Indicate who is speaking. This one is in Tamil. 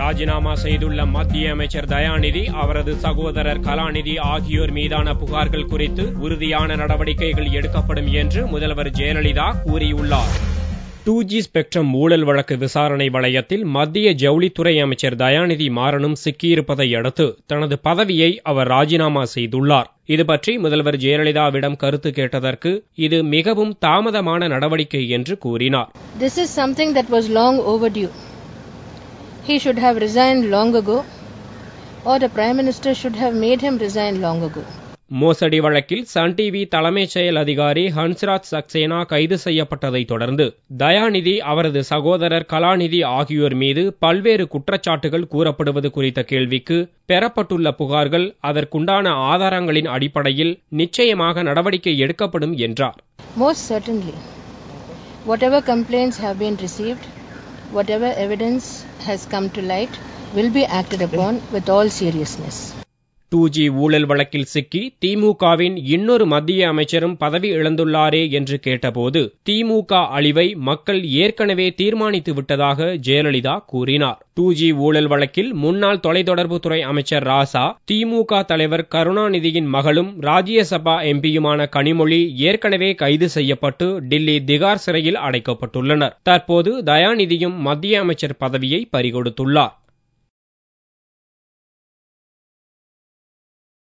Speaker 1: ராஜினாமா செய்துள்ள மத்திய அமைச்சர் தயாநிதி, அவரது சகோதரர் கலாநிதி ஆகியோர் மீதான புகார்கள் குறித்து உறுதியான நடவடிக்கைகள் எடுக்கப்படும் என்று முதல்வர் ஜெயலலிதா கூறியுள்ளார். 2G ஸ்பெக்ட்ரம் ஊழல் வழக்கு விசாரணை வளையத்தில் மத்திய ஜவுளித்துறை அமைச்சர் தயாநிதி மாறனும் சிக்கியிருப்பதை அடுத்து தனது பதவியை அவர் ராஜினாமா செய்துள்ளார். இதுபற்றி முதல்வர் ஜெயலலிதாவிடம் கருத்து கேட்டதற்கு இது மிகவும் தாமதமான நடவடிக்கை என்று கூறினார்.
Speaker 2: This is something that was long overdue. He should have resigned long ago, or the Prime Minister should have made him resign long ago.
Speaker 1: மோசடி வழக்கில் சன் டிவி தலைமைச் செயல் அதிகாரி ஹன்ஸ்ராஜ் சக்சேனா கைது செய்யப்பட்டதை தொடர்ந்து தயாநிதி, அவரது சகோதரர் கலாநிதி ஆகியோர் மீது பல்வேறு குற்றச்சாட்டுகள் கூறப்படுவது குறித்த கேள்விக்கு பெறப்பட்டுள்ள புகார்கள் அதற்குண்டான ஆதாரங்களின் அடிப்படையில் நிச்சயமாக நடவடிக்கை எடுக்கப்படும் என்றார்.
Speaker 2: Most certainly, whatever complaints have been received, whatever evidence has come to light, will be acted upon with all seriousness.
Speaker 1: 2G ஊழல் வழக்கில் சிக்கி திமுகவின் இன்னொரு மத்திய அமைச்சரும் பதவி இழந்துள்ளாரே என்று கேட்டபோது திமுக அழிவை மக்கள் ஏற்கனவே தீர்மானித்து விட்டதாக ஜெயலலிதா கூறினார். 2G ஊழல் வழக்கில் முன்னாள் தொலைத்தொடர்புத்துறை அமைச்சர் ராசா, திமுக தலைவர் கருணாநிதியின் மகளும் ராஜ்யசபா எம்பியுமான கனிமொழி ஏற்கனவே கைது செய்யப்பட்டு டில்லி திகார் சிறையில் அடைக்கப்பட்டுள்ளனர். தற்போது தயாநிதியும் மத்திய அமைச்சர் பதவியை பறிகொடுத்துள்ளார்.